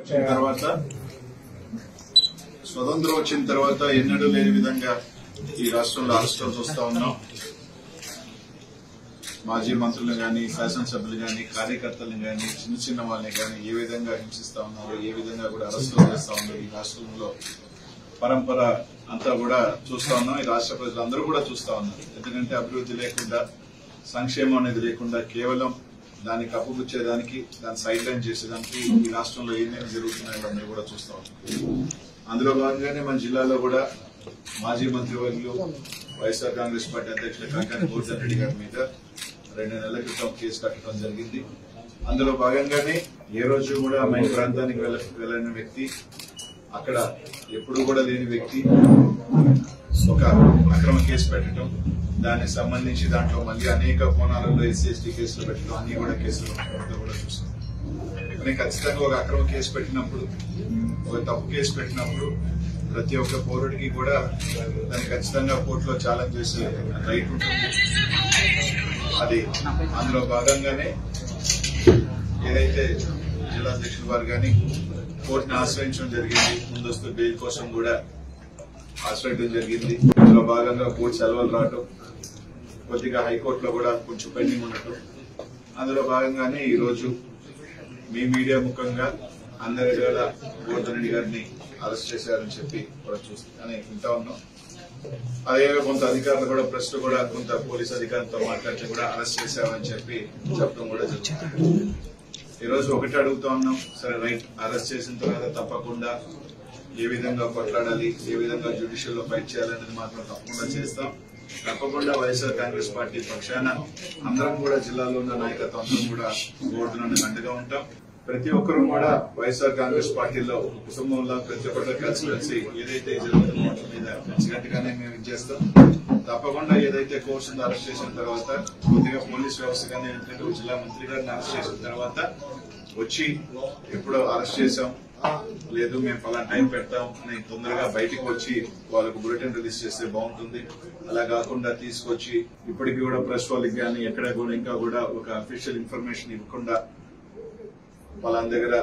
తర్వాత స్వతంత్రం వచ్చిన తర్వాత ఎన్నడూ లేని విధంగా ఈ రాష్ట్రంలో అరెస్టులు చూస్తా ఉన్నాం. మాజీ మంత్రులు గాని, శాసనసభ్యులు గాని, కార్యకర్తలను గాని, చిన్న చిన్న వాళ్ళని గాని ఏ విధంగా హింసిస్తా ఉన్నారు, ఏ విధంగా కూడా అరెస్టులు చేస్తా ఉన్నారు. ఈ రాష్ట్రంలో పరంపర అంతా కూడా చూస్తా ఉన్నాం. ఈ రాష్ట్ర ప్రజలందరూ కూడా చూస్తా ఉన్నారు. ఎందుకంటే అభివృద్ధి లేకుండా, సంక్షేమం అనేది లేకుండా కేవలం దాన్ని కప్పుపుచ్చేదానికి, దాన్ని సైడ్ లైన్ చేసేదానికి ఈ రాష్ట్రంలో ఏమేమి జరుగుతున్నాయో అందరూ కూడా చూస్తా ఉన్నారు. అందులో భాగంగానే మన జిల్లాలో కూడా మాజీ మంత్రివర్యులు వైఎస్ఆర్ కాంగ్రెస్ పార్టీ అధ్యక్షులు కాకాని గోవర్ధన్ రెడ్డి గారి మీద 2 నెలల క్రితం కేసు కట్టడం జరిగింది. అందులో భాగంగానే ఏ రోజు కూడా మైన్ ప్రాంతానికి వెళ్లని వ్యక్తి, అక్కడ ఎప్పుడు కూడా లేని వ్యక్తి ఒక అక్రమ కేసు పెట్టడం, దానికి సంబంధించి దాంట్లో మళ్ళీ అనేక కోణాలలో ఎస్సీ కేసులు పెట్టడం, అన్ని కూడా కేసులు కూడా చూస్తాం. కానీ ఖచ్చితంగా ఒక అక్రమ కేసు పెట్టినప్పుడు, ఒక తప్పు కేసు పెట్టినప్పుడు ప్రతి ఒక్క పౌరుడికి కూడా దాన్ని ఖచ్చితంగా కోర్టులో ఛాలెంజ్ చేసే రైట్ ఉంటుంది. అది అందులో భాగంగానే ఏదైతే జిల్లాధ్యక్షుల వారు కానీ కోర్టును ఆశ్రయించడం జరిగింది. ముందస్తు బెయిల్ కోసం కూడా ఆశ్రయించడం జరిగింది. అందులో భాగంగా కోర్టు సెలవులు రావటం, కొద్దిగా హైకోర్టులో కూడా కొంచెం పెండింగ్ ఉండటం, అందులో భాగంగానే ఈ రోజు మీ మీడియా ముఖంగా అందరి వేళ గోవర్ధన్ రెడ్డి గారిని అరెస్ట్ చేశారని చెప్పి కూడా చూస్తామని వింటా ఉన్నాం. అదే కొంత అధికారులు కూడా ప్రెస్ కూడా కొంత పోలీస్ అధికారులతో మాట్లాడితే కూడా అరెస్ట్ చేశామని చెప్పి చెప్పడం కూడా జరుగుతుంది. ఈ రోజు ఒకటి అడుగుతా ఉన్నాం, సరే రైట్, అరెస్ట్ చేసిన తర్వాత తప్పకుండా ఏ విధంగా కొట్లాడాలి, ఏ విధంగా జ్యుడిషియల్ లో ఫైట్ చేయాలనేది మాత్రం తప్పకుండా చేస్తాం. తప్పకుండా వైఎస్ఆర్ కాంగ్రెస్ పార్టీ పక్షాన అందరం కూడా జిల్లాలో ఉన్న నాయకత్వం అందరం కూడా గోవర్ధన్ అండగా ఉంటాం. ప్రతి ఒక్కరూ కూడా వైఎస్ఆర్ కాంగ్రెస్ పార్టీలో కుటుంబంలో ప్రతి ఒక్కరు కలిసి ఏదైతే జరుగుతుందో వాటి మీద మంచిగట్టుగానే మేము ఇచ్చేస్తాం. తప్పకుండా ఏదైతే కోర్సును అరెస్ట్ చేసిన తర్వాత కొద్దిగా పోలీస్ వ్యవస్థ కానీ జిల్లా మంత్రి గారిని అరెస్ట్ చేసిన తర్వాత వచ్చి ఎప్పుడో అరెస్ట్ చేశాం, లేదు మేము పలానా టైం పెడతాం అని తొందరగా బయటకు వచ్చి వాళ్ళకు బులెటిన్ రిలీజ్ చేస్తే బాగుంటుంది. అలా కాకుండా తీసుకొచ్చి ఇప్పటికీ కూడా ప్రెస్ వాళ్ళకి కానీ ఎక్కడ కూడా ఇంకా కూడా ఒక అఫీషియల్ ఇన్ఫర్మేషన్ ఇవ్వకుండా వాళ్ళ దగ్గర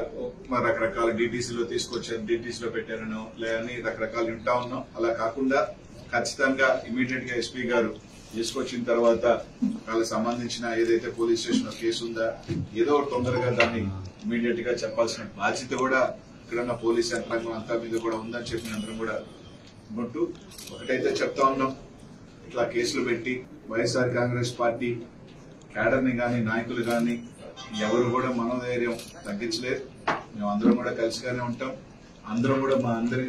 రకరకాల డీటీసీలో తీసుకొచ్చారు, డీటీసీలో పెట్టారనో లేదని రకరకాలు వింటా ఉన్నాం. అలా కాకుండా ఖచ్చితంగా ఇమీడియట్ గా ఎస్పీ గారు తీసుకొచ్చిన తర్వాత వాళ్ళకి సంబంధించిన ఏదైతే పోలీస్ స్టేషన్ లో కేసు ఉందా ఏదో తొందరగా దాన్ని ఇమీడియట్ గా చెప్పాల్సిన బాధ్యత కూడా ఇక్కడున్న పోలీస్ యంత్రాంగం అంతా మీద కూడా ఉందని చెప్పి అందరం కూడా ఉంటూ ఒకటైతే చెప్తా ఉన్నాం, ఇట్లా కేసులు పెట్టి వైఎస్ఆర్ కాంగ్రెస్ పార్టీ క్యాడర్ ని గాని, నాయకులు గాని ఎవరు కూడా మనోధైర్యం తగ్గించలేదు. మేము అందరం కూడా కలిసిగానే ఉంటాం. అందరం కూడా మా అందరి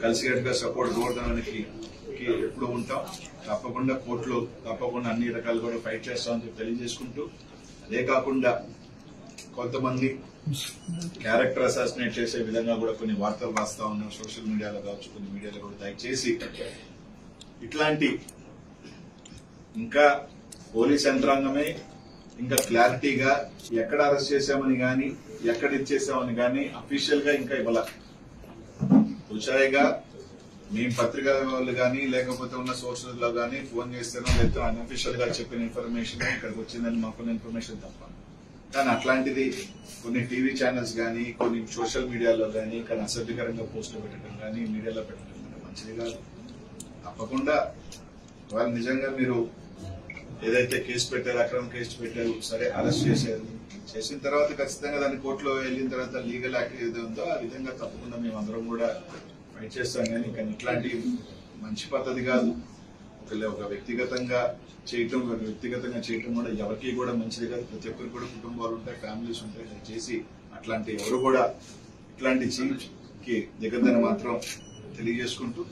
కలిసికట్టుగా సపోర్ట్ గోవర్ధనానికి ఎప్పుడు ఉంటాం. తప్పకుండా కోర్టులో తప్పకుండా అన్ని రకాలు కూడా ఫైట్ చేస్తామని చెప్పి తెలియజేసుకుంటూ, అదే కాకుండా కొంతమంది క్యారెక్టర్ అసాసినేట్ చేసే విధంగా కూడా కొన్ని వార్తలు రాస్తా ఉన్నాం సోషల్ మీడియాలో కావచ్చు, కొన్ని మీడియాలో కూడా. దయచేసి ఇట్లాంటి ఇంకా పోలీస్ యంత్రాంగమే ఇంకా క్లారిటీగా ఎక్కడ అరెస్ట్ చేశామని గాని, ఎక్కడ ఇచ్చేసామని గాని అఫీషియల్ గా ఇంకా ఇవ్వాల. ఉచాయిగా మేము పత్రికా వాళ్ళు గాని లేకపోతే ఉన్న సోర్సెస్ లో గానీ ఫోన్ చేస్తేనో లేకపోతే అన్అఫీషియల్ గా చెప్పిన ఇన్ఫర్మేషన్ ఇక్కడికి వచ్చిందని మాకున్న ఇన్ఫర్మేషన్ తప్ప. కానీ అట్లాంటిది కొన్ని టీవీ ఛానల్స్ గానీ, కొన్ని సోషల్ మీడియాలో గానీ కానీ అసభ్యకరంగా పోస్టులు పెట్టడం గానీ, మీడియాలో పెట్టడం కానీ మంచిది కాదు. తప్పకుండా వాళ్ళు నిజంగా మీరు ఏదైతే కేసు పెట్టారు, అక్రమ కేసు పెట్టారు, సరే అరెస్ట్ చేశారు, చేసిన తర్వాత ఖచ్చితంగా దాన్ని కోర్టులో వెళ్ళిన తర్వాత లీగల్ యాక్ట్ ఏదో ఉందో ఆ విధంగా తప్పకుండా మేము అందరం కూడా ఫైట్ చేస్తాం. కానీ ఇట్లాంటి మంచి పద్ధతి కాదు. ఒక వ్యక్తిగతంగా చేయటం కూడా ఎవరికి కూడా మంచిది కాదు. ప్రతి ఒక్కరికి కూడా కుటుంబాలు ఉంటాయి, ఫ్యామిలీస్ ఉంటాయి. చేసి అట్లాంటి ఎవరు కూడా ఇట్లాంటి చీఫ్కి దిగద్దని మాత్రం తెలియజేసుకుంటూ,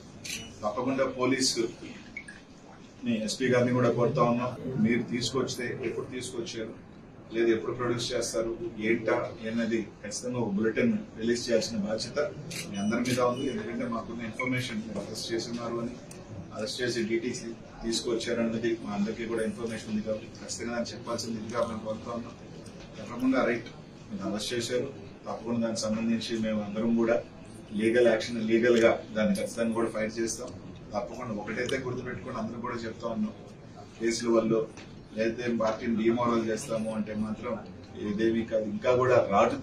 తప్పకుండా పోలీసు ఎస్పీ గారిని కూడా కోరుతా ఉన్నాం, మీరు తీసుకొస్తే ఎప్పుడు తీసుకొచ్చారు, లేదు ఎప్పుడు ప్రొడ్యూస్ చేస్తారు, ఏంటా అన్నది ఖచ్చితంగా ఒక బులెటిన్ రిలీజ్ చేయాల్సిన బాధ్యత మీ అందరి మీద ఉంది. ఎందుకంటే మాకున్న ఇన్ఫర్మేషన్ మీరు అరెస్ట్ చేస్తున్నారు అని, అరెస్ట్ చేసి డీటీసీ తీసుకొచ్చారన్నది మా అందరికీ కూడా ఇన్ఫర్మేషన్ ఉంది కాబట్టి ఖచ్చితంగా దాన్ని చెప్పాల్సింది ఇదిగా మేము కోరుతా ఉన్నాం. తప్పకుండా రైట్, మీరు అరెస్ట్ చేశారు, తప్పకుండా దానికి సంబంధించి మేము అందరం కూడా లీగల్ యాక్షన్, లీగల్ గా దాన్ని ఖచ్చితంగా కూడా ఫైట్ చేస్తాం. తప్పకుండా ఒకటైతే గుర్తుపెట్టుకుని అందరూ కూడా చెప్తా ఉన్నాం, కేసుల వల్ల లేకపోతే పార్టీని డిమోరల్ చేస్తాము అంటే మాత్రం ఇదేమీ కాదు. ఇంకా కూడా రాటు